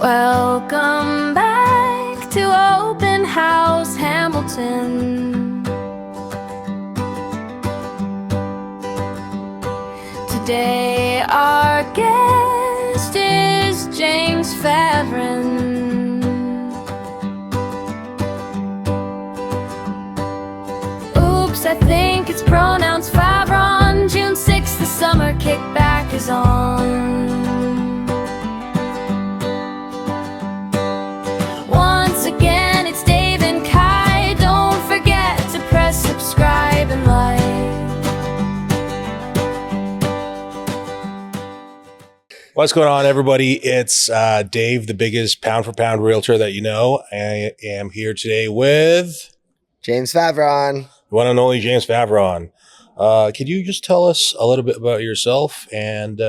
Welcome back to Open House Hamilton. Today our guest is James Favron. Oops, I think it's pronounced Favron. June 6th, the Summer Kickback is on. Once again, it's Dave and Kai. Don't forget to press subscribe and like. What's going on, everybody? It's Dave, the biggest pound-for-pound realtor that you know. I am here today with James Favron. one and only James Favron. Could you just tell us a little bit about yourself? And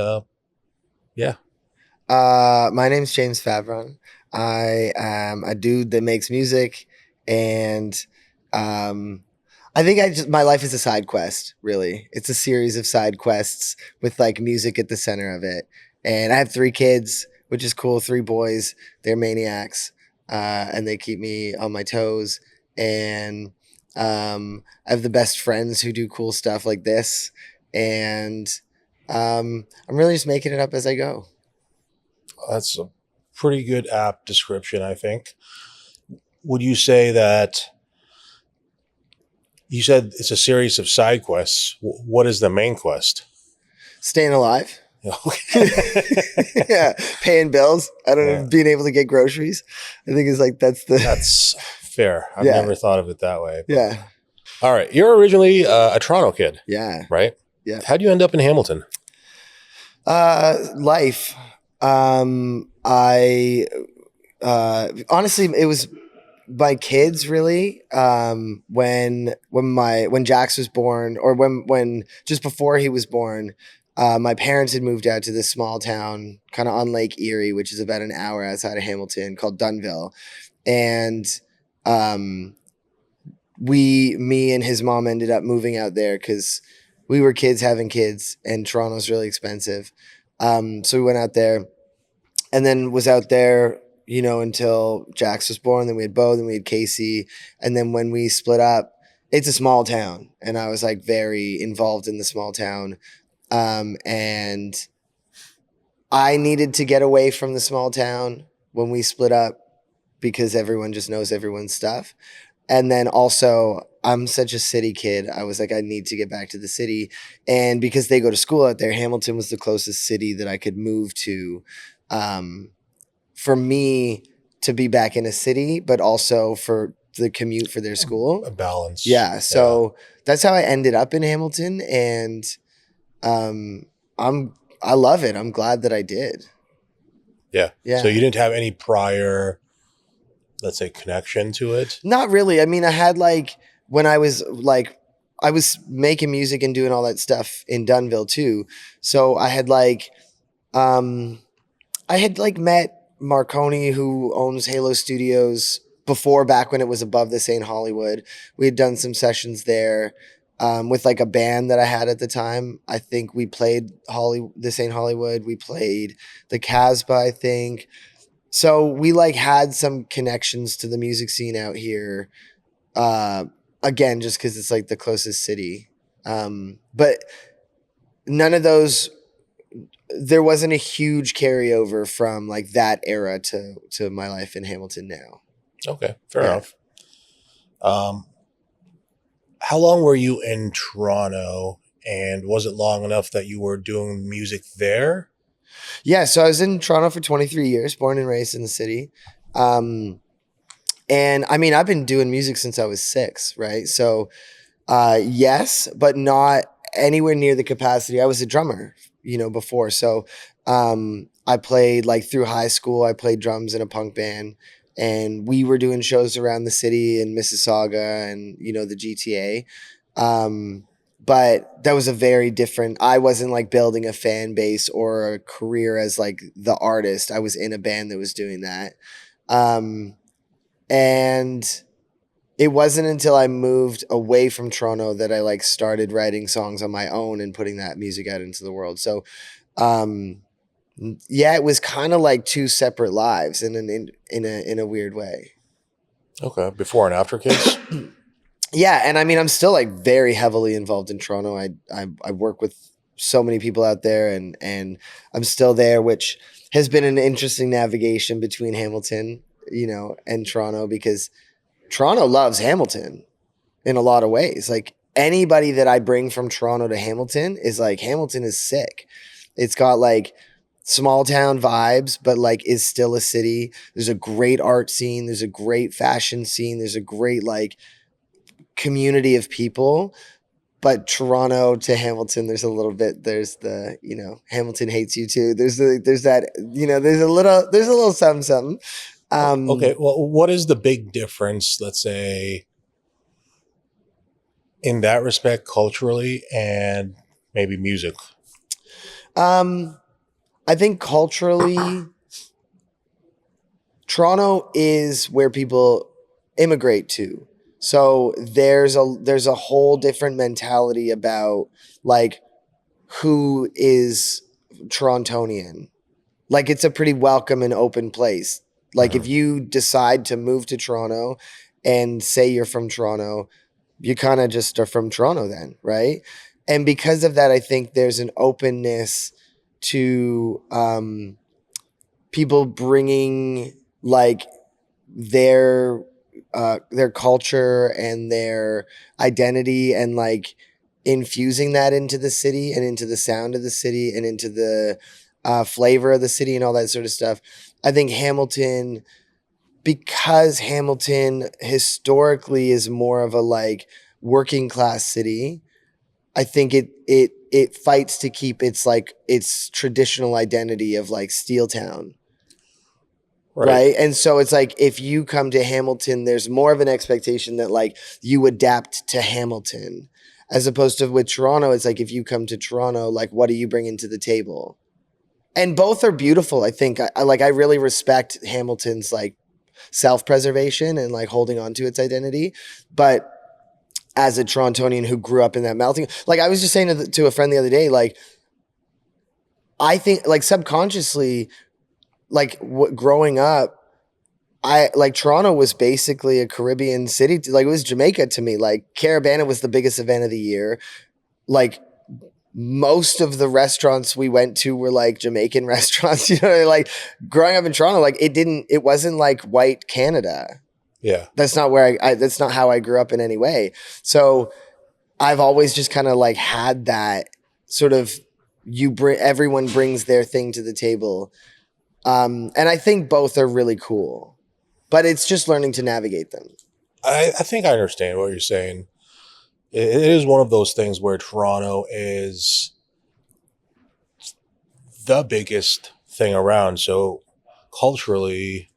yeah. My name's James Favron. I am a dude that makes music, and I think my life is a side quest, really. It's a series of side quests with like music at the center of it. And I have 3 kids, which is cool. 3 boys. They're maniacs, and they keep me on my toes. And I have the best friends who do cool stuff like this. And I'm really just making it up as I go. That's a pretty good apt description, I think. Would you say that you said it's a series of side quests? What is the main quest? Staying alive. Okay. Yeah, paying bills. I don't know, being able to get groceries. I think it's like that's fair. I've never thought of it that way. Yeah. All right. You're originally a Toronto kid. Yeah. Right? Yeah. How'd you end up in Hamilton? Life. I honestly, it was my kids really. When Jax was born, or when just before he was born, my parents had moved out to this small town kind of on Lake Erie, which is about an hour outside of Hamilton, called Dunnville. And me and his mom ended up moving out there because we were kids having kids, and Toronto's really expensive. So we went out there, and then was out there, until Jax was born. Then we had Bo, then we had Casey. And then when we split up, it's a small town, and I was like very involved in the small town. And I needed to get away from the small town when we split up because everyone just knows everyone's stuff. And then also, I'm such a city kid. I was like, I need to get back to the city. And because they go to school out there, Hamilton was the closest city that I could move to, for me to be back in a city, but also for the commute for their school. A balance. Yeah. So that's how I ended up in Hamilton. And I love it. I'm glad that I did. Yeah. Yeah. So you didn't have any prior, let's say, connection to it? Not really. I mean, I had when I was making music and doing all that stuff in Dunnville too. So I had met Marconi, who owns Halo Studios, back when it was above the St. Hollywood. We had done some sessions there. With a band that I had at the time. I think we played the St. Hollywood. We played the Casbah, I think. So we had some connections to the music scene out here. Again, just because it's the closest city. But none of those, there wasn't a huge carryover from that era to my life in Hamilton now. Okay, fair enough. How long were you in Toronto, and was it long enough that you were doing music there? Yeah, so I was in Toronto for 23 years, born and raised in the city. And I mean, I've been doing music since I was 6, right? So yes, but not anywhere near the capacity. I was a drummer, before. So I played through high school, I played drums in a punk band. And we were doing shows around the city in Mississauga and, the GTA. But that was a very different, I wasn't building a fan base or a career as the artist. I was in a band that was doing that. And it wasn't until I moved away from Toronto that I started writing songs on my own and putting that music out into the world. So, Yeah, it was kind of like two separate lives in a weird way. Okay. Before and after kids? Yeah, and I mean, I'm still like very heavily involved in Toronto. I work with so many people out there, and I'm still there, which has been an interesting navigation between Hamilton, and Toronto, because Toronto loves Hamilton in a lot of ways. Like anybody that I bring from Toronto to Hamilton is like, Hamilton is sick. It's got like small town vibes, but like is still a city. There's a great art scene. There's a great fashion scene. There's a great like community of people. But Toronto to Hamilton, there's the, Hamilton hates you too. There's that, there's a little something, something. Okay. Well, what is the big difference, let's say, in that respect, culturally and maybe music? I think culturally, Toronto is where people immigrate to. So there's a whole different mentality about like who is Torontonian. Like it's a pretty welcome and open place. Like if you decide to move to Toronto and say you're from Toronto, you kind of just are from Toronto then, right? And because of that, I think there's an openness to people bringing like their culture and their identity and like infusing that into the city and into the sound of the city and into the flavor of the city and all that sort of stuff. I think Hamilton, because Hamilton historically is more of a like working class city, I think it fights to keep its traditional identity of like Steel Town. Right. And so it's like if you come to Hamilton, there's more of an expectation that like you adapt to Hamilton, as opposed to with Toronto. It's like if you come to Toronto, like what do you bring into the table? And both are beautiful. I think I really respect Hamilton's like self-preservation and like holding on to its identity. But as a Torontonian who grew up in that melting, like I was just saying to a friend the other day, like I think like subconsciously, like growing up, I like Toronto was basically a Caribbean city. Like it was Jamaica to me. Like Caribana was the biggest event of the year. Like most of the restaurants we went to were like Jamaican restaurants. Like growing up in Toronto, like it wasn't like white Canada. Yeah, that's not where that's not how I grew up in any way. So I've always just kind of like had that sort of everyone brings their thing to the table. And I think both are really cool, but it's just learning to navigate them. I think I understand what you're saying. It is one of those things where Toronto is the biggest thing around. So culturally,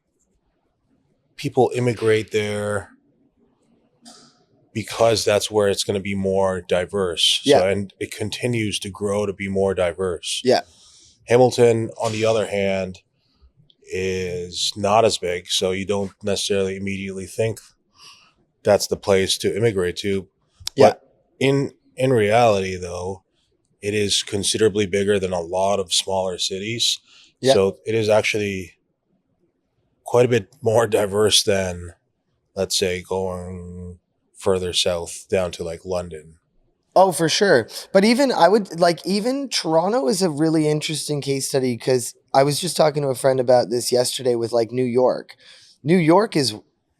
people immigrate there because that's where it's going to be more diverse. Yeah. So, and it continues to grow to be more diverse. Yeah. Hamilton, on the other hand, is not as big, so you don't necessarily immediately think that's the place to immigrate to. Yeah. But in reality, though, it is considerably bigger than a lot of smaller cities. Yeah. So it is actually quite a bit more diverse than, let's say, going further south down to like London. Oh, for sure. But even Toronto is a really interesting case study, because I was just talking to a friend about this yesterday with like New York. New York is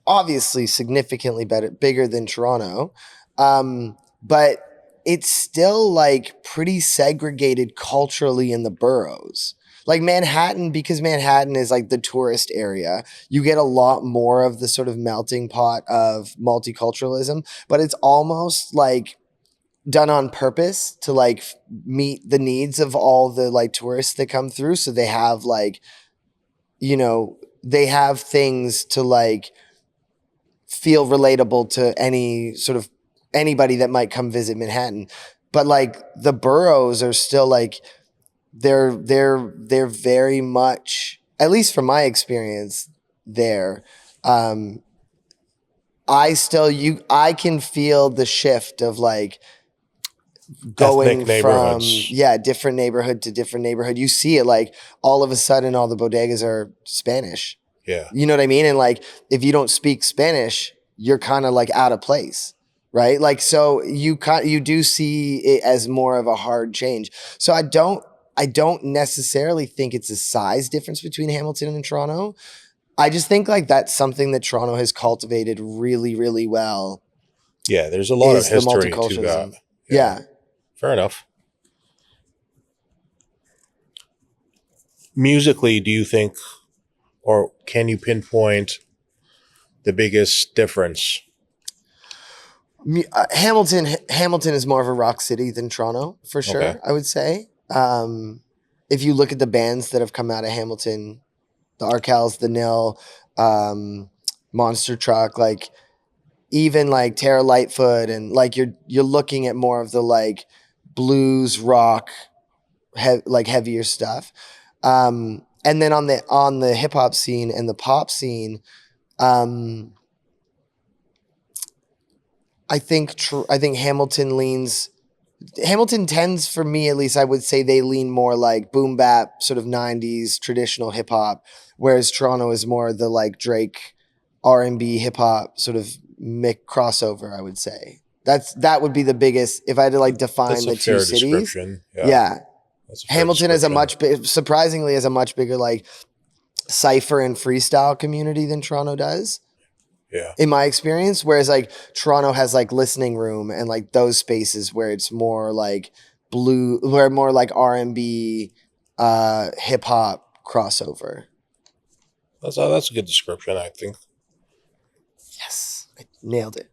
obviously significantly bigger than Toronto. But it's still like pretty segregated culturally in the boroughs. Like Manhattan, because Manhattan is like the tourist area, you get a lot more of the sort of melting pot of multiculturalism, but it's almost like done on purpose to like meet the needs of all the like tourists that come through. So they have like, they have things to like feel relatable to anybody that might come visit Manhattan. But like the boroughs are still like, they're very much, at least from my experience there, I can feel the shift of like going Ethnic from neighborhoods. different neighborhood to different neighborhood. You see it like all of a sudden all the bodegas are Spanish. Yeah. You know what I mean? And like if you don't speak Spanish, you're kind of like out of place, right? Like so you do see it as more of a hard change. So I don't necessarily think it's a size difference between Hamilton and Toronto. I just think like that's something that Toronto has cultivated really, really well. Yeah, there's a lot of Is the history to multiculturalism. that. Yeah. Fair enough. Musically, do you think, or can you pinpoint the biggest difference? Hamilton is more of a rock city than Toronto, for sure, Okay. I would say. If you look at the bands that have come out of Hamilton, the Arkells, the Nil, Monster Truck, like even like Tara Lightfoot, and like you're looking at more of the like blues rock, like heavier stuff. And then on the hip hop scene and the pop scene, I think Hamilton tends, for me at least, I would say they lean more like boom bap, sort of 90s traditional hip hop, whereas Toronto is more the like Drake R&B hip hop sort of crossover, I would say. That would be the biggest, if I had to like define That's the a two fair cities. description. Yeah. That's a fair Hamilton is description. surprisingly has a much bigger like cypher and freestyle community than Toronto does. Yeah. In my experience, whereas like Toronto has like listening room and like those spaces where it's more like more like R&B, hip hop crossover. That's a good description, I think. Yes, I nailed it.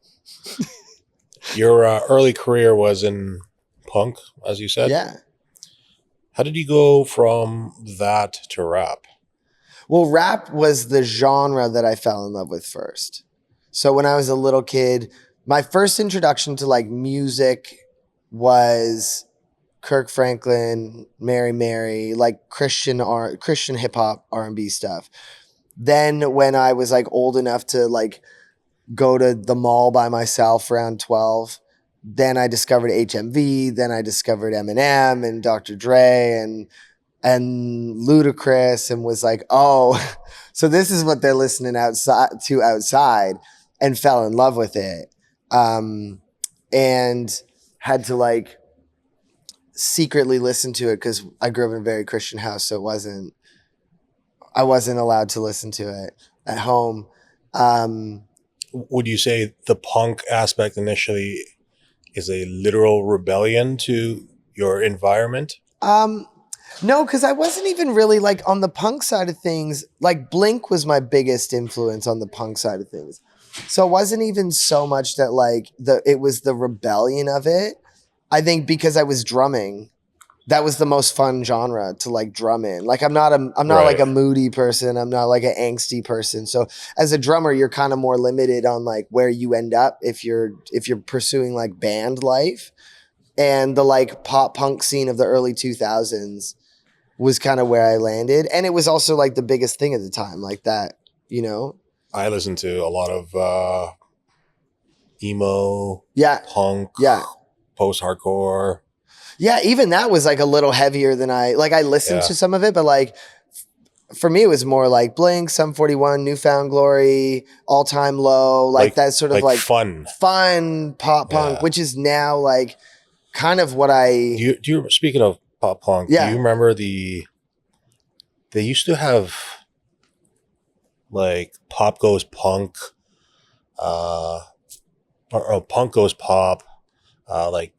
Your early career was in punk, as you said. Yeah. How did you go from that to rap? Well, rap was the genre that I fell in love with first. So when I was a little kid, my first introduction to like music was Kirk Franklin, Mary Mary, like Christian hip hop R&B stuff. Then when I was like old enough to like go to the mall by myself around 12, then I discovered HMV, then I discovered Eminem and Dr. Dre and Ludacris, and was like, oh, so this is what they're listening outside, and fell in love with it. And had to like secretly listen to it because I grew up in a very Christian house, so I wasn't allowed to listen to it at home. Would you say the punk aspect initially is a literal rebellion to your environment? No, because I wasn't even really like on the punk side of things. Like Blink was my biggest influence on the punk side of things. So it wasn't even so much that like it was the rebellion of it. I think because I was drumming, that was the most fun genre to like drum in. Like I'm not Right. like a moody person. I'm not like an angsty person. So as a drummer, you're kind of more limited on like where you end up if you're pursuing like band life. And the like pop punk scene of the early 2000s was kind of where I landed. And it was also like the biggest thing at the time, like that, you know? I listened to a lot of emo, Yeah. punk, Yeah. post-hardcore. Yeah. Even that was like a little heavier than I listened Yeah. to some of it, but like for me, it was more like Blink, Sum 41, Newfound Glory, All Time Low, like that sort of like fun pop punk, Yeah. which is now like kind of what I. Do you speaking of pop punk? Yeah. Do you remember they used to have like pop goes punk, or punk goes pop, like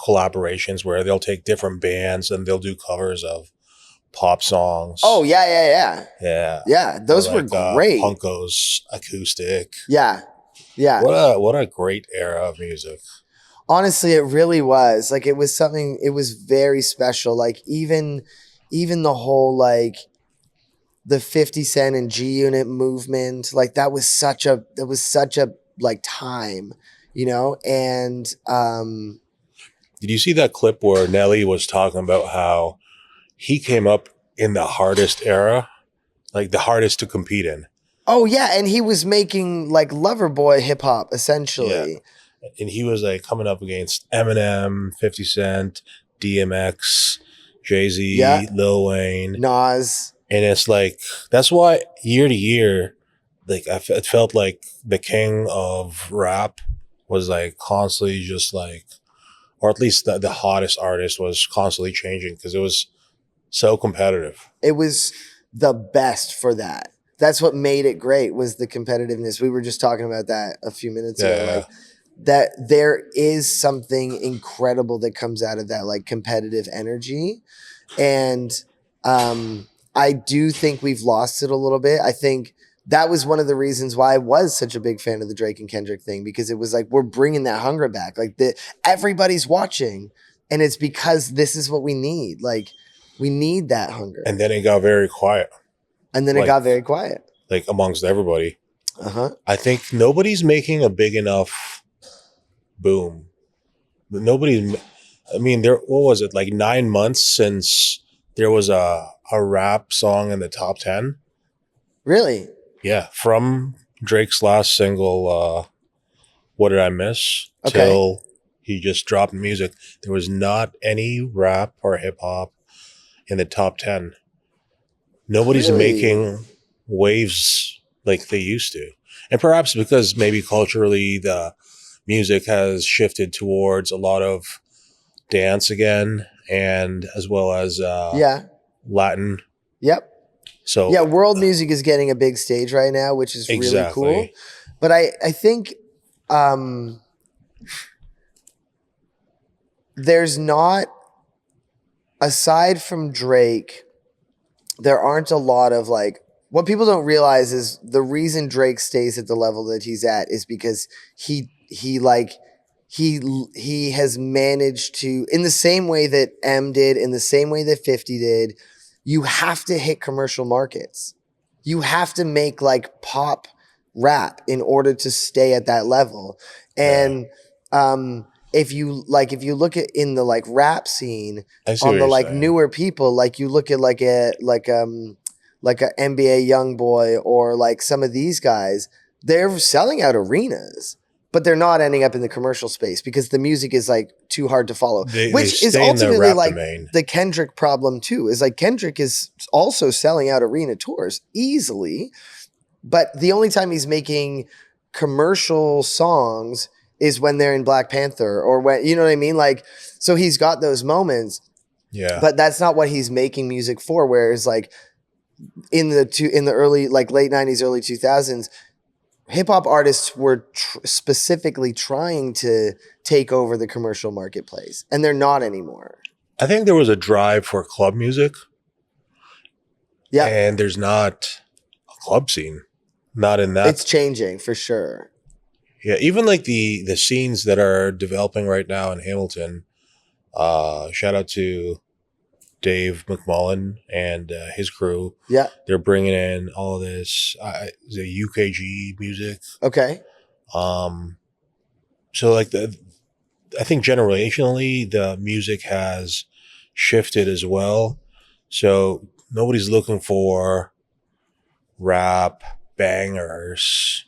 collaborations where they'll take different bands and they'll do covers of pop songs. Oh yeah. Yeah. Those Or were great. Punk goes acoustic. Yeah. What a great era of music. Honestly, it really was. Like it was something. It was very special. Like even the whole like the 50 Cent and G Unit movement. Like that was such a like time, you know. And Did you see that clip where Nelly was talking about how he came up in the hardest era, like the hardest to compete in? oh yeah, and he was making like Loverboy hip hop essentially. and he was like coming up against Eminem, 50 Cent, DMX, Jay-Z, Yeah. Lil Wayne. Nas. And it's like, that's why year to year, like it felt like the king of rap was like constantly just like, or at least the hottest artist was constantly changing because it was so competitive. It was the best for that. That's what made it great, was the competitiveness. We were just talking about that a few minutes ago. Yeah. Like, that there is something incredible that comes out of that, like, competitive energy. And I do think we've lost it a little bit. I think that was one of the reasons why I was such a big fan of the Drake and Kendrick thing, because it was like, we're bringing that hunger back. Like, everybody's watching, and it's because this is what we need. Like, we need that hunger. And then it got very quiet. And then it got very quiet. Like amongst everybody. Uh-huh. I think nobody's making a big enough boom. Nobody's, I mean, what was it, like 9 months since there was a rap song in the top 10? Really? Yeah, from Drake's last single, What Did I Miss? Okay. Till he just dropped music. There was not any rap or hip hop in the top 10. Nobody's Really? making waves like they used to. And perhaps because maybe culturally the music has shifted towards a lot of dance again, and as well as Latin. Yep. So yeah, world music is getting a big stage right now, which is really cool. But I think there's not, aside from Drake, there aren't a lot of, like, what people don't realize is the reason Drake stays at the level that he's at is because he has managed to, in the same way that M did, in the same way that 50 did, you have to hit commercial markets. You have to make like pop rap in order to stay at that level. And if you look at in the like rap scene on the like newer people, like you look at like a NBA YoungBoy or like some of these guys, they're selling out arenas, but they're not ending up in the commercial space because the music is like too hard to follow, which is ultimately like the Kendrick problem too, is like Kendrick is also selling out arena tours easily, but the only time he's making commercial songs is when they're in Black Panther or when, you know what I mean? Like, so he's got those moments, but that's not what he's making music for. Whereas like in the early, like late 90s, early 2000s, hip hop artists were specifically trying to take over the commercial marketplace, and they're not anymore. I think there was a drive for club music. Yeah. And there's not a club scene. Not in that. It's changing for sure. Yeah. Even like the scenes that are developing right now in Hamilton, shout out to Dave McMullen and his crew. Yeah. They're bringing in all of this the UKG music. Okay. So like I think generationally the music has shifted as well. So nobody's looking for rap bangers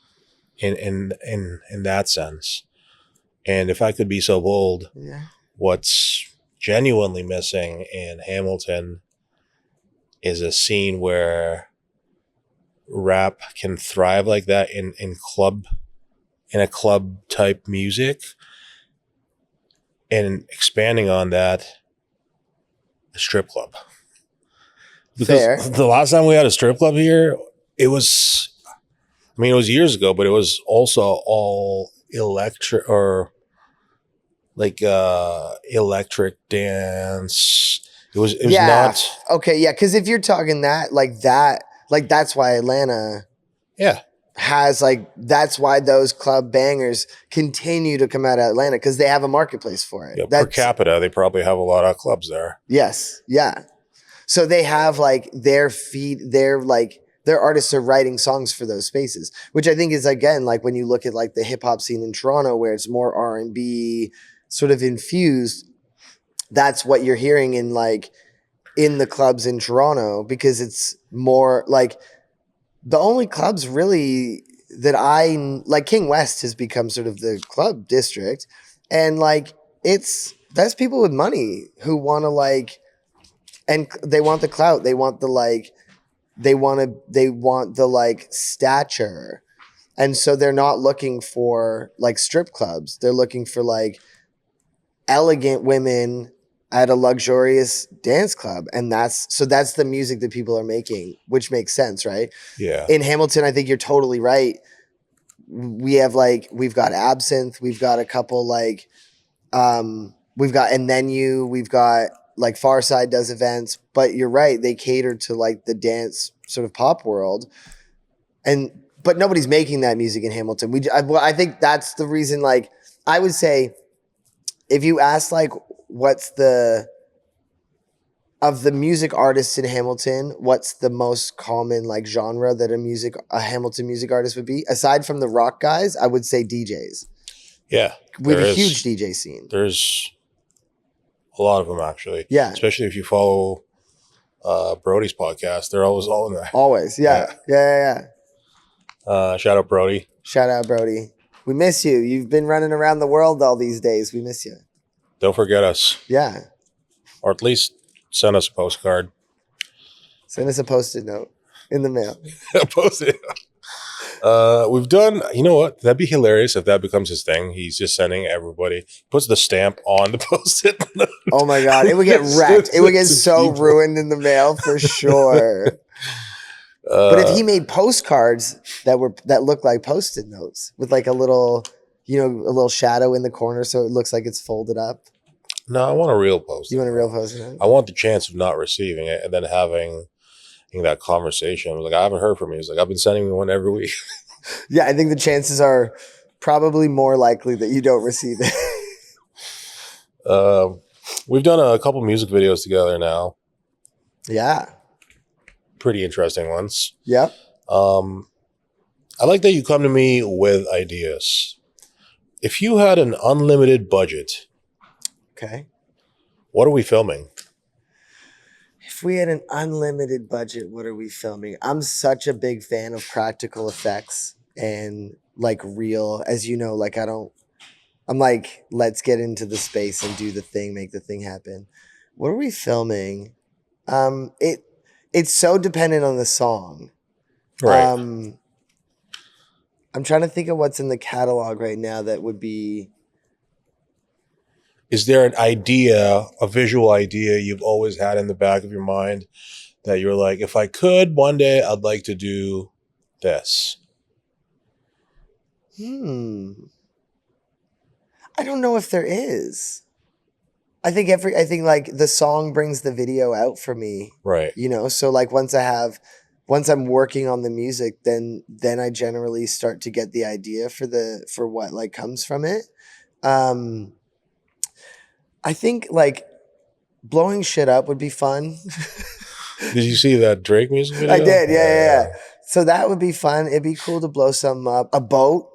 in that sense. And if I could be so bold, what's genuinely missing in Hamilton is a scene where rap can thrive like that in a club type music, and expanding on that, a strip club. Because the last time we had a strip club here, it was years ago, but it was also all electric or like electric dance. It was not okay. Yeah, because if you're talking that, that's why Atlanta has that's why those club bangers continue to come out of Atlanta, because they have a marketplace for it. Per capita, they probably have a lot of clubs there. Yes, yeah. So they have like their artists are writing songs for those spaces, which I think is, again, like when you look at like the hip hop scene in Toronto, where it's more R&B sort of infused, that's what you're hearing in the clubs in Toronto, because it's more like the only clubs really that I like. King West has become sort of the club district, and like that's people with money who want to like, and they want the clout, they want the like, they want the like stature, and so they're not looking for like strip clubs. They're looking for like elegant women at a luxurious dance club, and that's the music that people are making, which makes sense, right? Yeah. In Hamilton, I think you're totally right. We've got Absinthe, we've got a couple like we've got And Then You, we've got like Farside does events, but you're right, they cater to like the dance sort of pop world, but nobody's making that music in Hamilton. I think that's the reason. Like I would say, if you ask like what's the of the music artists in Hamilton, what's the most common like genre that a Hamilton music artist would be? Aside from the rock guys, I would say DJs. Yeah. We have a huge DJ scene. There's a lot of them actually. Yeah. Especially if you follow Brody's podcast. They're always all in there. Always. Yeah. Shout out Brody. Shout out Brody. We miss you. You've been running around the world all these days. We miss you. Don't forget us. Yeah. Or at least send us a postcard. Send us a Post-it note in the mail. Post it. We've done, you know what? That'd be hilarious if that becomes his thing. He's just sending everybody, puts the stamp on the Post-it note. Oh my God. It would get wrecked. It would get so ruined in the mail for sure. But if he made postcards that look like Post-it notes with like a little shadow in the corner so it looks like it's folded up. No, I want a real Post-it. You want a real Post-it note? I want the chance of not receiving it and then having that conversation. I was like, I haven't heard from you. He's like, I've been sending me one every week. Yeah, I think the chances are probably more likely that you don't receive it. We've done a couple music videos together now. Yeah. Pretty interesting ones. Yep. I like that you come to me with ideas. If you had an unlimited budget, okay, what are we filming? If we had an unlimited budget, what are we filming? I'm such a big fan of practical effects and like real, as you know, like I'm like, let's get into the space and do the thing, make the thing happen. What are we filming? It's so dependent on the song. Right. I'm trying to think of what's in the catalog right now that would be. Is there an idea, a visual idea you've always had in the back of your mind that you're like, if I could one day, I'd like to do this? I don't know if there is. I think like the song brings the video out for me. Right. You know, so like once I'm working on the music, then I generally start to get the idea for what like comes from it. I think like blowing shit up would be fun. Did you see that Drake music video? I did. Yeah. So that would be fun. It'd be cool to blow something up. A boat,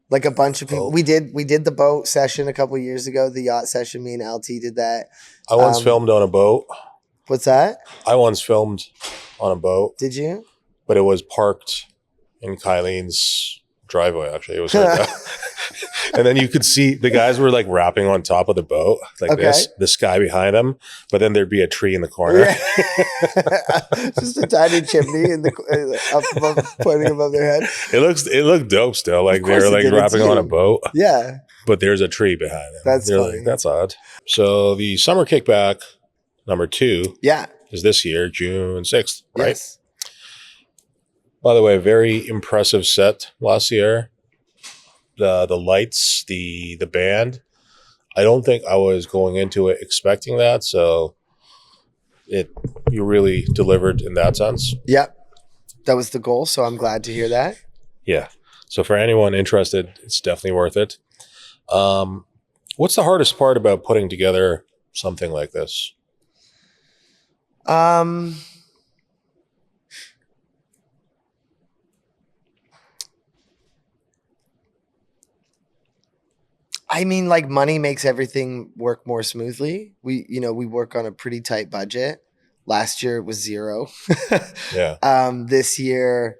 like a bunch of people. We did the boat session a couple years ago, the yacht session. Me and LT did that. I once filmed on a boat. What's that? I once filmed on a boat. Did you? But it was parked in Kylene's driveway, actually. It was like and then you could see the guys were like rapping on top of the boat, like this, the sky behind them, but then there'd be a tree in the corner. Yeah. Just a tiny chimney up above, pointing above their head. It looked dope still. Like they were like rapping on a boat. Yeah. But there's a tree behind them. That's funny. Like, that's odd. So the Summer Kickback number 2 is this year, June 6th, right? Yes. By the way, very impressive set last year. The lights, the band. I don't think I was going into it expecting that, so you really delivered in that sense. Yep. That was the goal, so I'm glad to hear that. Yeah. So for anyone interested, it's definitely worth it. What's the hardest part about putting together something like this? I mean, like money makes everything work more smoothly. We work on a pretty tight budget. Last year it was 0. Yeah. This year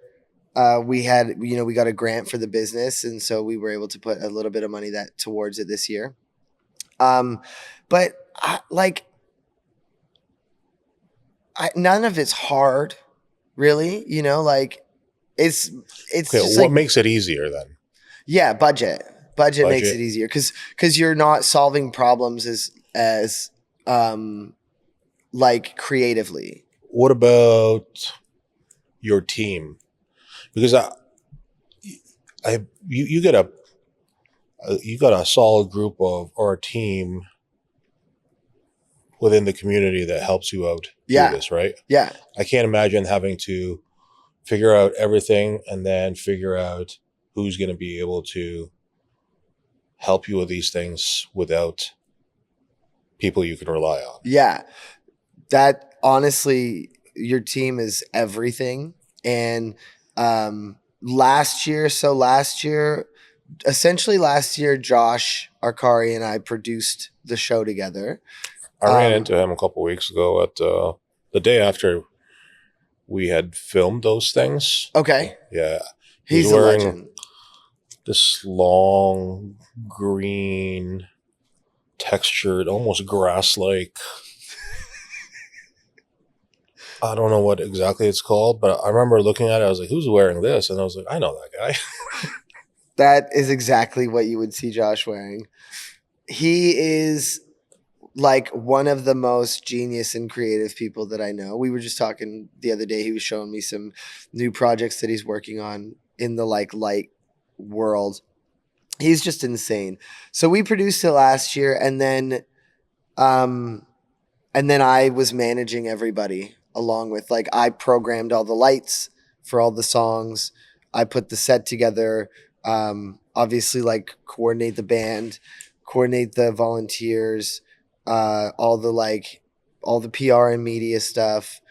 we had, we got a grant for the business, and so we were able to put a little bit of money towards it this year. But none of it's hard, really. Like it's Okay, just what like, makes it easier then? yeah, budget makes Budget. it easier because you're not solving problems as like creatively. What about your team? Because you get you got a solid group or a team within the community that helps you out Yeah. through this, right? Yeah. I can't imagine having to figure out everything and then figure out who's going to be able to help you with these things without people you can rely on. Yeah. That honestly, your team is everything. And last year, essentially last year, Josh Arcari and I produced the show together. I ran into him a couple weeks ago at the day after we had filmed those things. Okay. Yeah. He's a legend. This long green textured, almost grass-like. I don't know what exactly it's called, but I remember looking at it. I was like, "Who's wearing this?" And I was like, "I know that guy." That is exactly what you would see Josh wearing. He is like one of the most genius and creative people that I know. We were just talking the other day. He was showing me some new projects that he's working on in the like light world. He's just insane. So we produced it last year, and then I was managing everybody along with, like, I programmed all the lights for all the songs. I put the set together. Obviously, like, coordinate the band, coordinate the volunteers, all the PR and media stuff,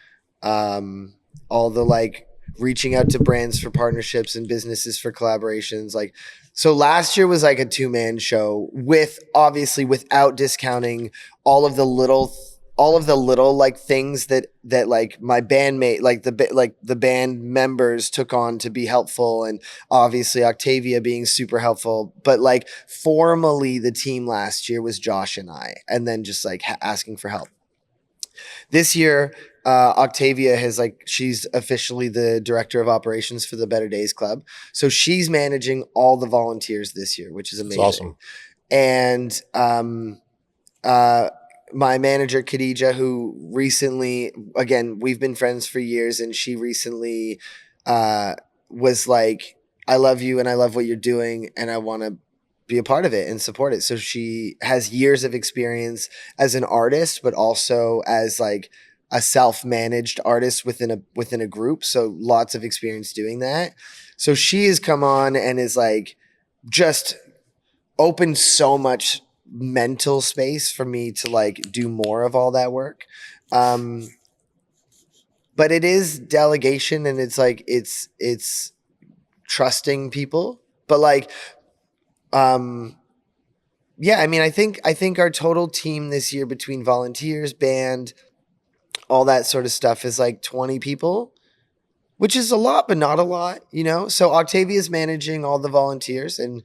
all the like reaching out to brands for partnerships and businesses for collaborations. Like, so last year was like a 2-man show obviously without discounting all of the little like things that like my bandmate, like the band members took on to be helpful, and obviously Octavia being super helpful. But like formally, the team last year was Josh and I, and then just like asking for help. This year, Octavia she's officially the director of operations for the Better Days Club. So she's managing all the volunteers this year, which is amazing. That's awesome. And my manager, Khadija, who recently, again, we've been friends for years, and she recently was like, I love you and I love what you're doing, and I want to be a part of it and support it. So she has years of experience as an artist, but also as like a self-managed artist within a group. So lots of experience doing that. So she has come on and is like just opened so much mental space for me to like do more of all that work. But it is delegation, and it's like it's trusting people. But like yeah, I mean, I think our total team this year between volunteers, band, all that sort of stuff is like 20 people, which is a lot, but not a lot, So Octavia's managing all the volunteers, and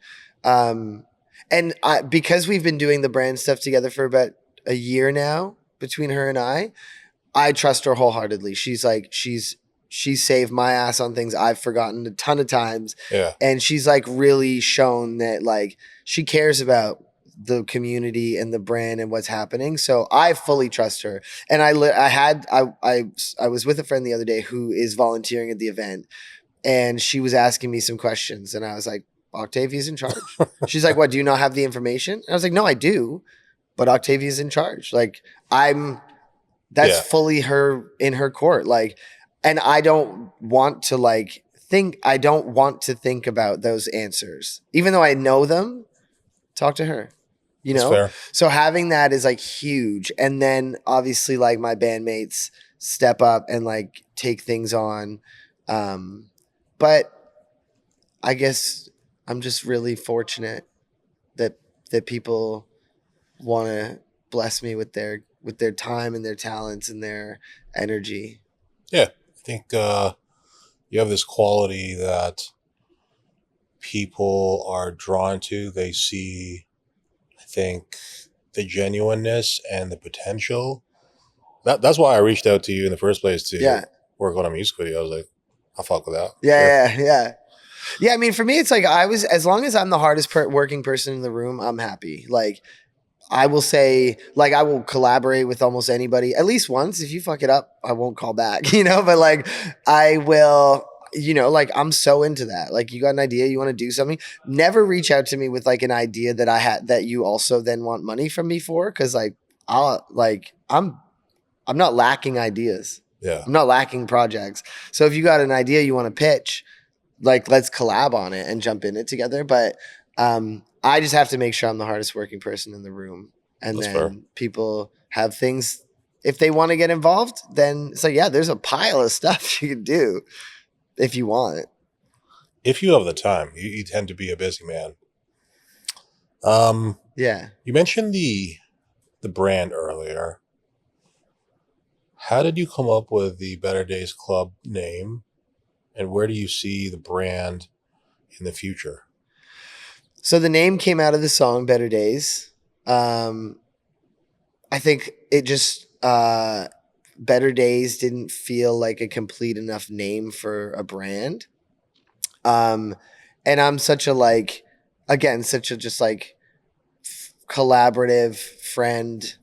because we've been doing the brand stuff together for about a year now, between her and I trust her wholeheartedly. She's saved my ass on things I've forgotten a ton of times. Yeah. And she's like really shown that like she cares about the community and the brand and what's happening. So I fully trust her. And I was with a friend the other day who is volunteering at the event, and she was asking me some questions, and I was like, Octavia's in charge. She's like, what, do you not have the information? And I was like, no, I do, but Octavia's in charge. Like that's fully in her court. Like, and I don't want to think about those answers, even though I know them. Talk to her, That's fair. So having that is like huge. And then obviously like my bandmates step up and like take things on. But I guess I'm just really fortunate that people want to bless me with their time and their talents and their energy. Yeah. I think, you have this quality that people are drawn to. They see, I think, the genuineness and the potential. That's why I reached out to you in the first place to Yeah. work on a music video. I was like, I'll fuck with that. Yeah. I mean, for me, it's like as long as I'm the hardest working person in the room, I'm happy. Like, I will say, like, I will collaborate with almost anybody at least once. If you fuck it up, I won't call back, but like, I will, like, I'm so into that. Like, you got an idea, you want to do something, never reach out to me with like an idea that I had that you also then want money from me for. Cause like, I'm not lacking ideas. Yeah. I'm not lacking projects. So if you got an idea you want to pitch, like, let's collab on it and jump in it together. But I just have to make sure I'm the hardest working person in the room. And That's then fair. people have things, if they want to get involved, then so yeah, there's a pile of stuff you can do if you want it. If you have the time, you tend to be a busy man. Yeah. You mentioned the brand earlier. How did you come up with the Better Days Club name? And where do you see the brand in the future? So the name came out of the song Better Days. I think it just Better Days didn't feel like a complete enough name for a brand. And I'm such a just like collaborative friend,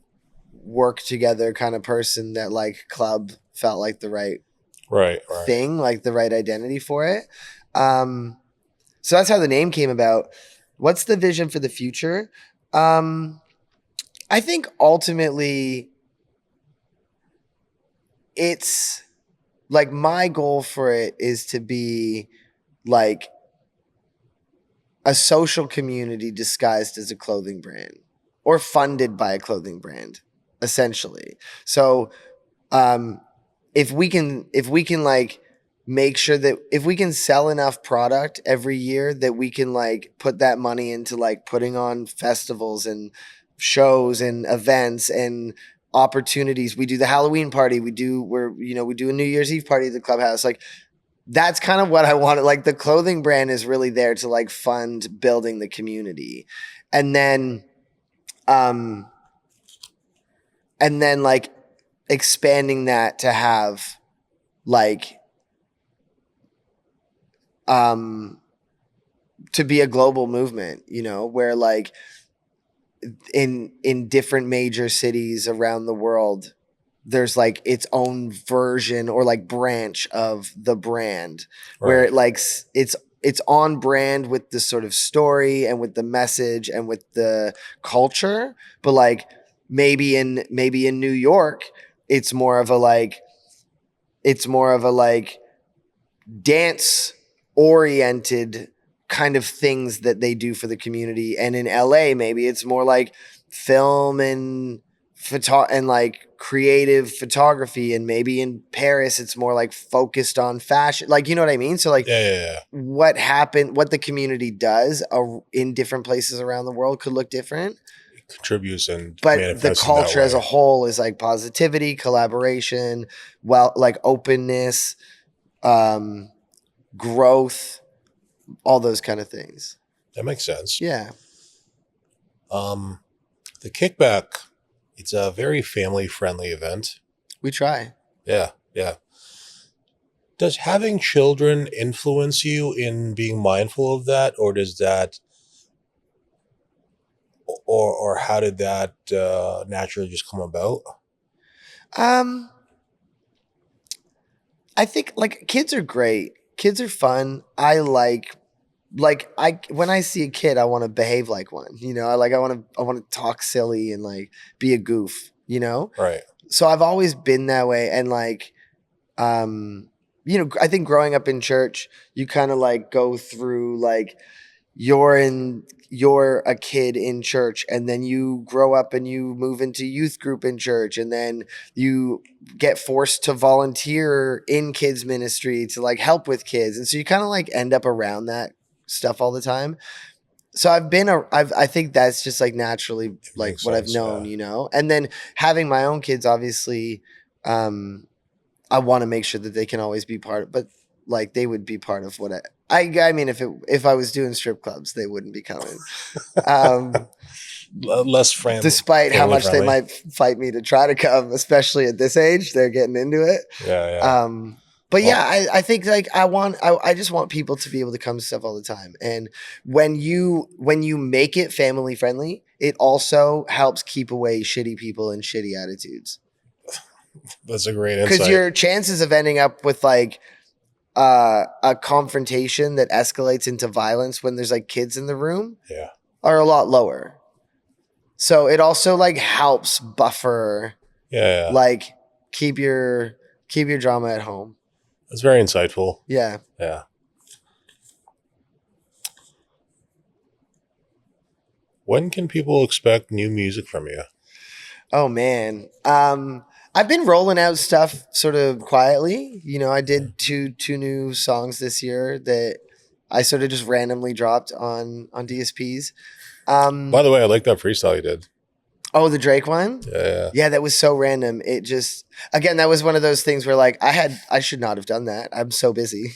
work together kind of person that like club felt like the right thing, like the right identity for it. So that's how the name came about. What's the vision for the future? I think ultimately it's like my goal for it is to be like a social community disguised as a clothing brand or funded by a clothing brand, essentially. So if we can like make sure that if we can sell enough product every year that we can like put that money into like putting on festivals and shows and events and opportunities. We do the Halloween party. We do a New Year's Eve party at the clubhouse. Like, that's kind of what I wanted. Like, the clothing brand is really there to like fund building the community. And then like expanding that to have like to be a global movement, where like in different major cities around the world, there's like its own version or like branch of the brand where it like it's on brand with the sort of story and with the message and with the culture, but like maybe in New York it's more of a like dance oriented kind of things that they do for the community, and in LA maybe it's more like film and like creative photography, and maybe in Paris it's more like focused on fashion, like, you know what I mean? So like what the community does in different places around the world could look different. It contributes, and but the culture as a whole is like positivity, collaboration, like openness, growth, all those kind of things. That makes sense. Yeah. The Kickback, it's a very family-friendly event. We try. Yeah. Does having children influence you in being mindful of that, or does that, or how did that naturally just come about? I think like kids are great. Kids are fun. I when I see a kid, I want to behave like one, I want to talk silly and like be a goof, Right. So I've always been that way. And like, I think growing up in church, you kind of like go through like you're a kid in church, and then you grow up and you move into youth group in church, and then you get forced to volunteer in kids ministry to like help with kids. And so you kind of like end up around that stuff all the time. So I think that's just like naturally like what I've known, and then having my own kids, obviously, I want to make sure that they can always be part of, but like they would be part of what I mean, if I was doing strip clubs, they wouldn't be coming. Less friendly. Despite how much friendly. they might fight me to try to come, especially at this age, they're getting into it. Yeah. But yeah, I think like I just want people to be able to come to stuff all the time. And when you make it family friendly, it also helps keep away shitty people and shitty attitudes. That's a great insight. Because your chances of ending up with like a confrontation that escalates into violence when there's like kids in the room are a lot lower. So it also like helps buffer, like keep your drama at home. That's very insightful. Yeah. When can people expect new music from you? Oh man. I've been rolling out stuff sort of quietly. You know, I did two new songs this year that I sort of just randomly dropped on DSPs. By the way, I like that freestyle you did. Oh, the Drake one? Yeah, that was so random. It just, again, that was one of those things where like I should not have done that. I'm so busy.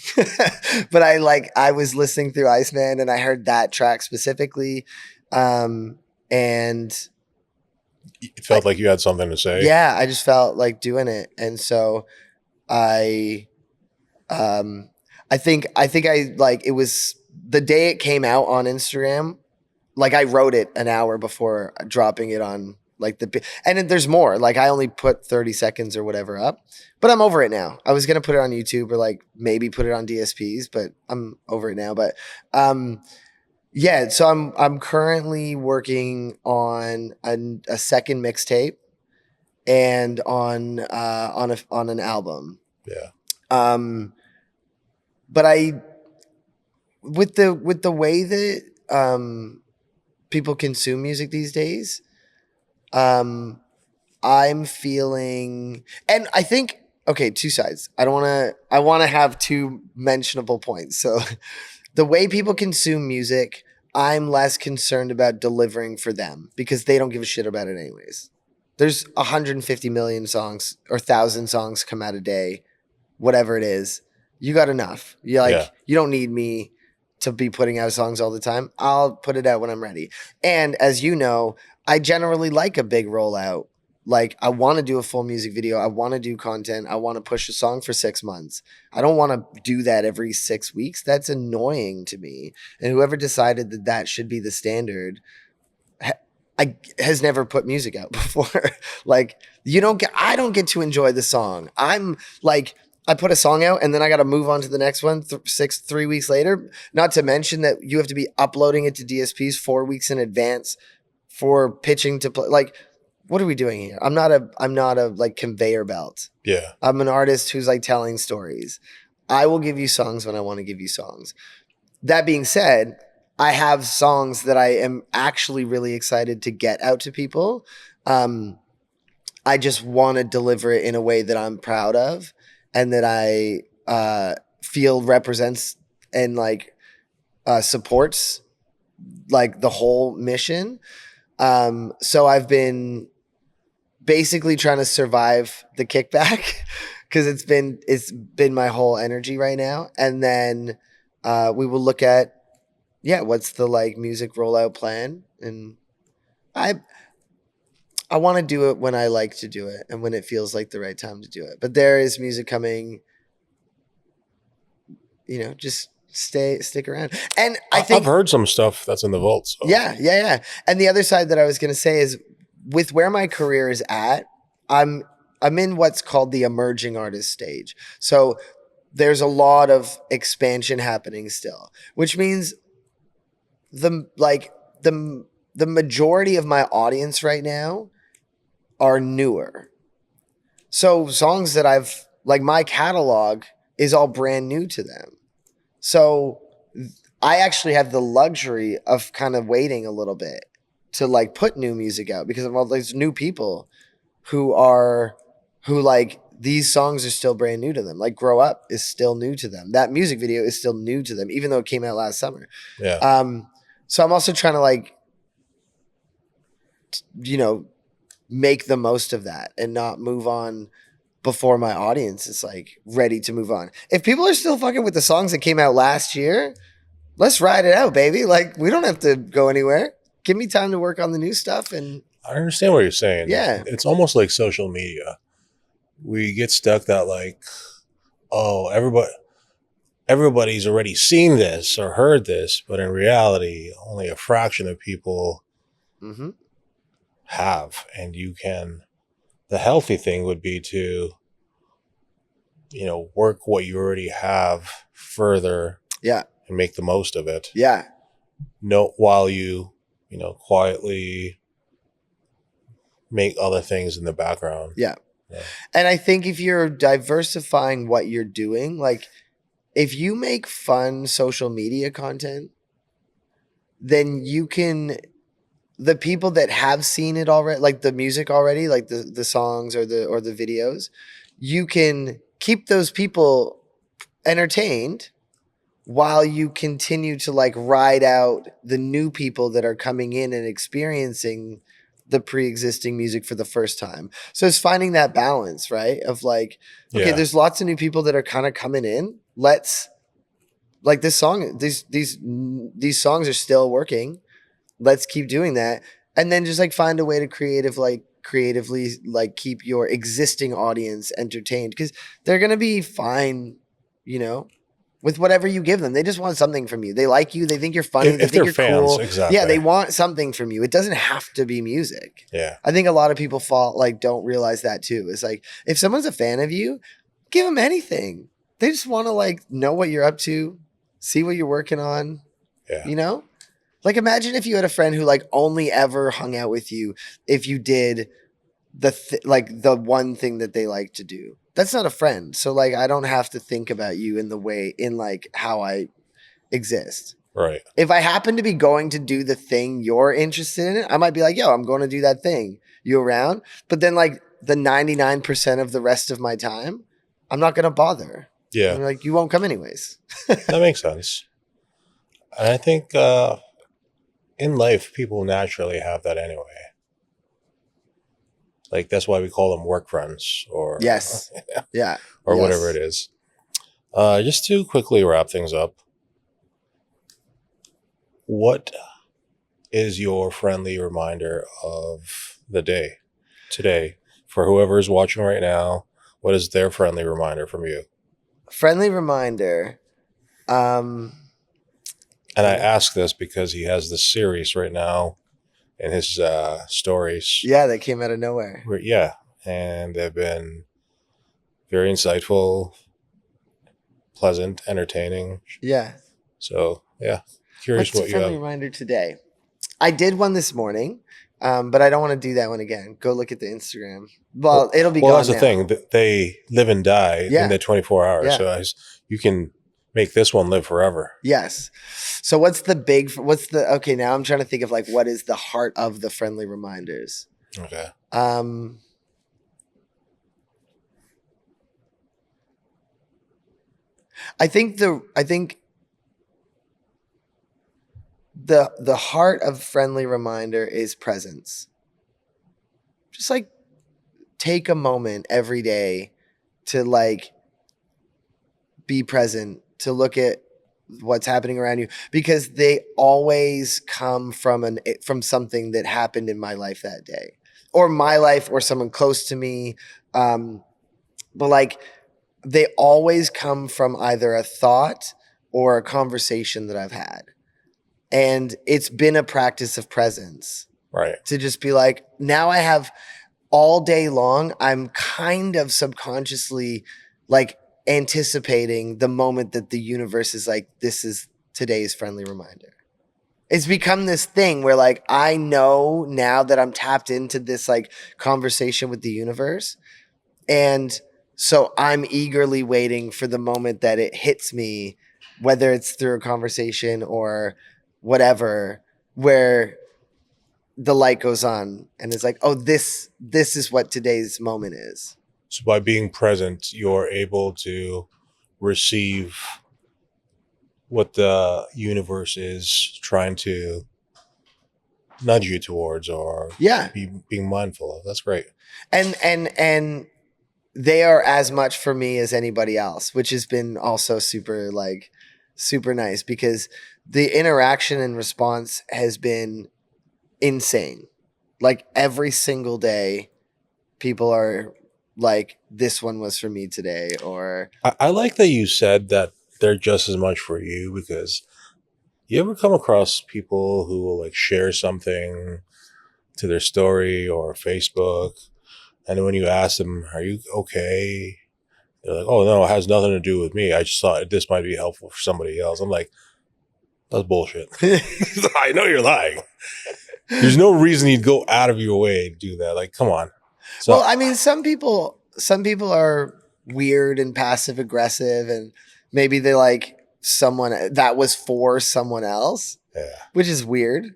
But I was listening through Iceman and I heard that track specifically. And it felt like you had something to say. Yeah, I just felt like doing it. And so I think I like, it was the day it came out on Instagram. Like I wrote it an hour before dropping it on like and there's more. Like I only put 30 seconds or whatever up, but I'm over it now. I was going to put it on YouTube or like maybe put it on DSPs, but I'm over it now. But yeah, so I'm currently working on a second mixtape and on an album. Yeah. But with the way that people consume music these days, I'm feeling, and I think, okay, two sides. I want to have two mentionable points. So the way people consume music, I'm less concerned about delivering for them because they don't give a shit about it anyways. There's 150 million songs or 1,000 songs come out a day, whatever it is. You got enough. You don't need me to be putting out songs all the time. I'll put it out when I'm ready. And as you know, I generally like a big rollout. Like I want to do a full music video. I want to do content. I want to push a song for 6 months. I don't want to do that every 6 weeks. That's annoying to me. And whoever decided that should be the standard has never put music out before. Like I don't get to enjoy the song. I'm like, I put a song out and then I got to move on to the next one 3 weeks later. Not to mention that you have to be uploading it to DSPs 4 weeks in advance for pitching to play. Like, what are we doing here? I'm not a like conveyor belt. Yeah. I'm an artist who's like telling stories. I will give you songs when I want to give you songs. That being said, I have songs that I am actually really excited to get out to people. I just want to deliver it in a way that I'm proud of. And that I feel represents and like supports like the whole mission. So I've been basically trying to survive the kickback because it's been my whole energy right now. And then we will look at what's the like music rollout plan, and I want to do it when I like to do it and when it feels like the right time to do it. But there is music coming, just stick around. And I think I've heard some stuff that's in the vault. So. Yeah. And the other side that I was going to say is with where my career is at, I'm in what's called the emerging artist stage. So there's a lot of expansion happening still, which means the majority of my audience right now are newer. So songs that I've like my catalog is all brand new to them. So I actually have the luxury of kind of waiting a little bit to like put new music out because of all these new people who like these songs are still brand new to them. Like Grow Up is still new to them. That music video is still new to them, even though it came out last summer. Yeah. So I'm also trying to like, make the most of that and not move on before my audience is like ready to move on. If people are still fucking with the songs that came out last year, let's ride it out, baby. Like, we don't have to go anywhere. Give me time to work on the new stuff. And I understand what you're saying. Yeah. It's almost like social media. We get stuck that like, oh, everybody's already seen this or heard this, but in reality, only a fraction of people have. And the healthy thing would be to, work what you already have further. Yeah. And make the most of it. Yeah. While you, quietly make other things in the background. Yeah. And I think if you're diversifying what you're doing, like if you make fun social media content, then the people that have seen it already, like the music already, like the songs or the videos, you can keep those people entertained while you continue to like ride out the new people that are coming in and experiencing the pre-existing music for the first time. So it's finding that balance, right? Of like, okay, there's lots of new people that are kind of coming in. Let's like this song, these songs are still working. Let's keep doing that. And then just like find a way to creatively like keep your existing audience entertained, because they're going to be fine, with whatever you give them. They just want something from you. They like you. They think you're funny. They think you're fans, cool. exactly. Yeah, they want something from you. It doesn't have to be music. Yeah. I think a lot of people don't realize that too. It's like, if someone's a fan of you, give them anything. They just want to like know what you're up to, see what you're working on. Yeah. Like imagine if you had a friend who like only ever hung out with you if you did the one thing that they like to do. That's not a friend. So like, I don't have to think about you in like how I exist. Right. If I happen to be going to do the thing you're interested in, I might be like, yo, I'm going to do that thing. You around? But then like the 99% of the rest of my time, I'm not going to bother. Yeah. I'm like, you won't come anyways. That makes sense. And I think in life, people naturally have that anyway. Like, that's why we call them work friends or Yes. Yeah. or whatever it is. Just to quickly wrap things up, what is your friendly reminder of the day today for whoever is watching right now? What is their friendly reminder from you? Friendly reminder. And I ask this because he has this series right now in his stories. Yeah, that came out of nowhere. Yeah, and they've been very insightful, pleasant, entertaining. Yeah. So, yeah, curious What's what a you friendly have. reminder today? I did one this morning, but I don't want to do that one again. Go look at the Instagram. Well, it'll be gone that's the now. thing. They live and die in the 24 hours. Yeah. So you can make this one live forever. Yes. So okay, now I'm trying to think of like, what is the heart of the friendly reminders? Okay. I think the heart of friendly reminder is presence. Just like take a moment every day to like be present, to look at what's happening around you, because they always come from something that happened in my life that day, or my life, or someone close to me. But like they always come from either a thought or a conversation that I've had. And it's been a practice of presence. Right. To just be like, now I have all day long, I'm kind of subconsciously like anticipating the moment that the universe is like, this is today's friendly reminder. It's become this thing where like, I know now that I'm tapped into this like conversation with the universe. And so I'm eagerly waiting for the moment that it hits me, whether it's through a conversation or whatever, where the light goes on and it's like, oh, this is what today's moment is. So by being present, you're able to receive what the universe is trying to nudge you towards, or being mindful of. That's great. And they are as much for me as anybody else, which has been also super nice because the interaction and response has been insane. Like every single day, people are like, this one was for me today, or I like that you said that they're just as much for you, because you ever come across people who will like share something to their story or Facebook, and when you ask them, "Are you okay?" They're like, "Oh no, it has nothing to do with me. I just thought this might be helpful for somebody else." I'm like, that's bullshit. I know you're lying. There's no reason you'd go out of your way to do that. Like, come on. So, well, I mean, some people are weird and passive aggressive, and maybe they like someone that was for someone else, yeah. which is weird.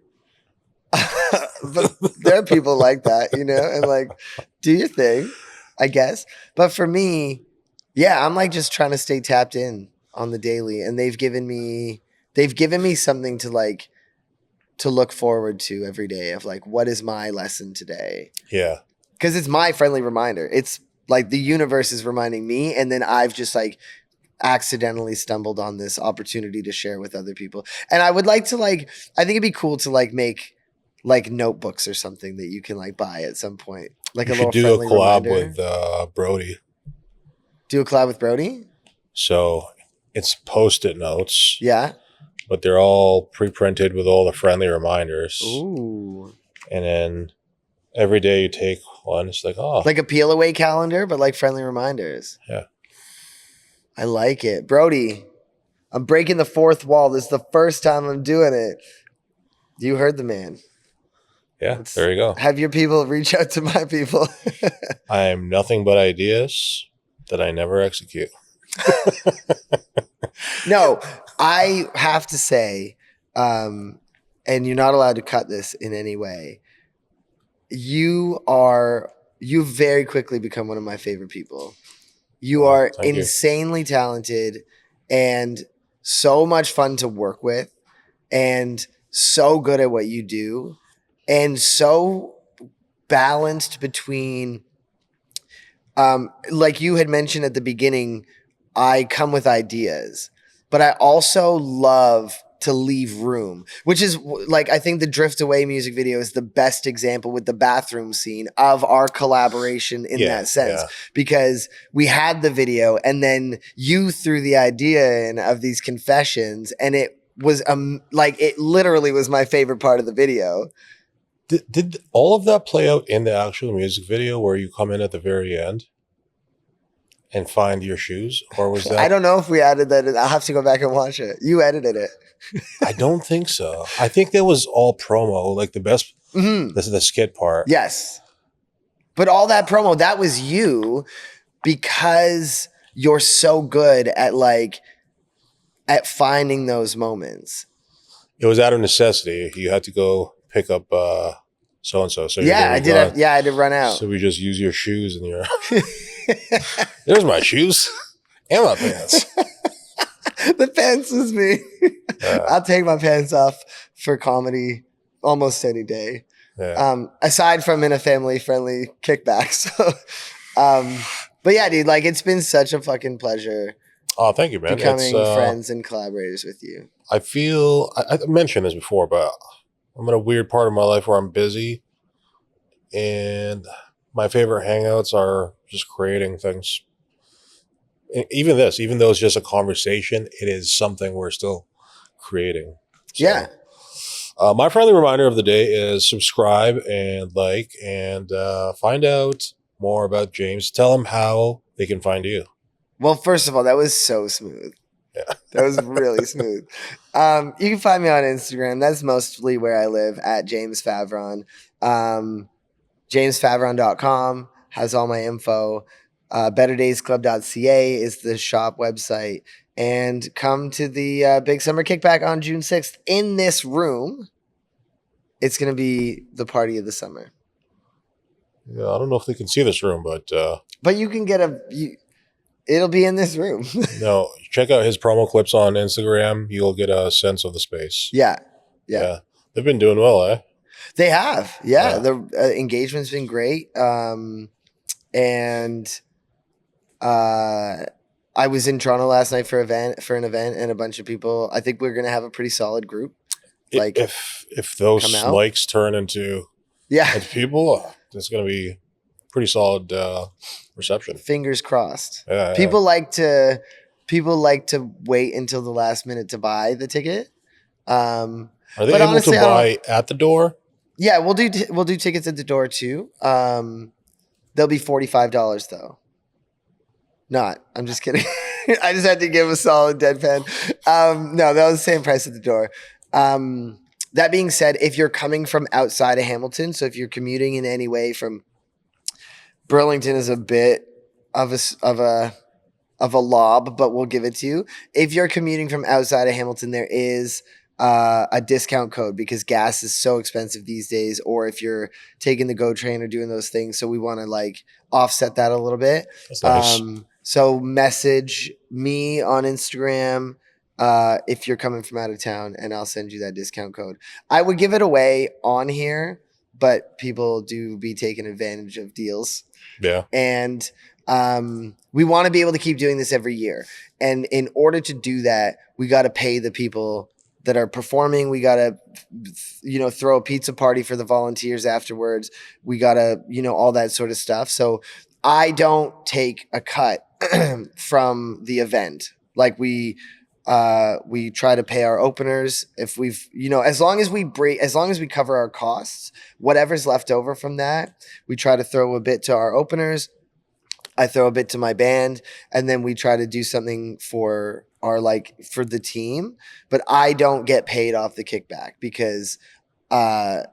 But there are people like that, you know, and like, do your thing, I guess. But for me, yeah, I'm like just trying to stay tapped in on the daily, and they've given me something to like to look forward to every day of like, what is my lesson today? Yeah. Because it's my friendly reminder. It's like the universe is reminding me, and then I've just like accidentally stumbled on this opportunity to share with other people. And I would like to like, I think it'd be cool to like make like notebooks or something that you can like buy at some point. Like You a should little do a friendly collab reminder. with Brody. Do a collab with Brody? So it's post-it notes, Yeah. but they're all pre-printed with all the friendly reminders. Ooh. And then every day you take one. It's like, oh, Like a peel away calendar, but like friendly reminders. yeah. I like it. Brody, I'm breaking the fourth wall. This is the first time I'm doing it. You heard the man. Yeah, there you go. Have your people reach out to my people. I'm nothing but ideas that I never execute. No, I have to say, and you're not allowed to cut this in any way. You very quickly become one of my favorite people. You are Thank you. insanely talented and so much fun to work with, and so good at what you do, and so balanced between, like you had mentioned at the beginning, I come with ideas, but I also love to leave room, which is like, I think the Drift Away music video is the best example with the bathroom scene of our collaboration in that sense, because we had the video and then you threw the idea in of these confessions, and it was like, it literally was my favorite part of the video. Did all of that play out in the actual music video where you come in at the very end and find your shoes? Or was that? I don't know if we added that. I'll have to go back and watch it. You edited it. I don't think so. I think that was all promo, like the best. This is the skit part. Yes. But all that promo, that was you, because you're so good at like, at finding those moments. It was out of necessity. You had to go pick up so-and-so. So Yeah, I did. I had to run out. So we just use your shoes and your. There's my shoes and my pants. The pants was me. I'll take my pants off for comedy almost any day. Yeah. Aside from in a family-friendly kickback. So, but yeah, dude, like, it's been such a fucking pleasure. Oh, thank you, man. Becoming friends and collaborators with you. I feel I mentioned this before, but I'm in a weird part of my life where I'm busy, and my favorite hangouts are just creating things. Even this, even though it's just a conversation, it is something we're still creating. So, yeah. My friendly reminder of the day is subscribe and like, and find out more about James. Tell him how they can find you. Well, first of all, that was so smooth. Yeah. That was really smooth. You can find me on Instagram. That's mostly where I live, at James Favron. JamesFavron.com has all my info. BetterDaysClub.ca is the shop website. And come to the big Summer Kickback on June 6th in this room. It's going to be the party of the summer. Yeah, I don't know if they can see this room, but you can get it'll be in this room. no, check out his promo clips on Instagram. You'll get a sense of the space. Yeah. They've been doing well, eh? They have. Yeah. The engagement's been great. And I was in Toronto last night for an event, and a bunch of people. I think we're gonna have a pretty solid group. Like, if those come out. likes turn into Yeah, people, it's going to be pretty solid reception. fingers crossed. Yeah, People like to wait until the last minute to buy the ticket. Are they but able honestly, to buy at the door? Yeah, we'll do tickets at the door too. They'll be $45 though. Not. I'm just kidding. I just had to give a solid deadpan. No, that was the same price at the door. That being said, if you're coming from outside of Hamilton, so if you're commuting in any way from Burlington, is a bit of a lob, but we'll give it to you. If you're commuting from outside of Hamilton, there is a discount code because gas is so expensive these days, or if you're taking the GO train or doing those things. So we want to like offset that a little bit. That's nice. So message me on Instagram if you're coming from out of town, and I'll send you that discount code. I would give it away on here, but people do be taking advantage of deals. Yeah. And we want to be able to keep doing this every year. And in order to do that, we got to pay the people that are performing. We got to, throw a pizza party for the volunteers afterwards. We got to, all that sort of stuff. So I don't take a cut from the event. Like we try to pay our openers. If we've, as long as we cover our costs, whatever's left over from that, we try to throw a bit to our openers. I throw a bit to my band, and then we try to do something for for the team. But I don't get paid off the kickback because I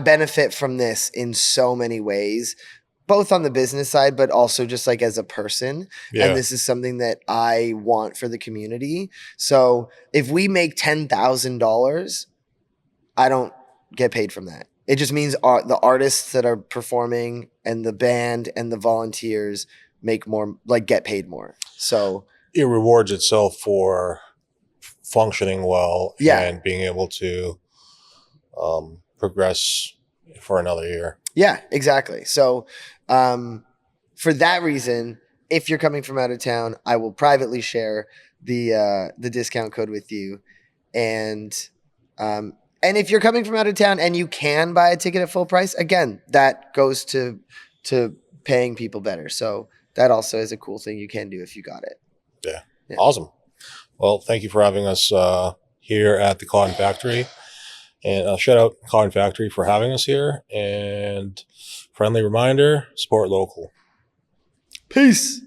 benefit from this in so many ways, both on the business side, but also just like as a person. Yeah. And this is something that I want for the community. So if we make $10,000, I don't get paid from that. It just means the artists that are performing and the band and the volunteers make more, like get paid more. So it rewards itself for functioning well and being able to progress for another year. Yeah, exactly. So for that reason, if you're coming from out of town, I will privately share the discount code with you. And if you're coming from out of town and you can buy a ticket at full price, again, that goes to paying people better. So that also is a cool thing you can do if you got it. Yeah. Awesome. Well, thank you for having us here at the Cotton Factory. And shout out Cotton Factory for having us here. And friendly reminder, support local. Peace.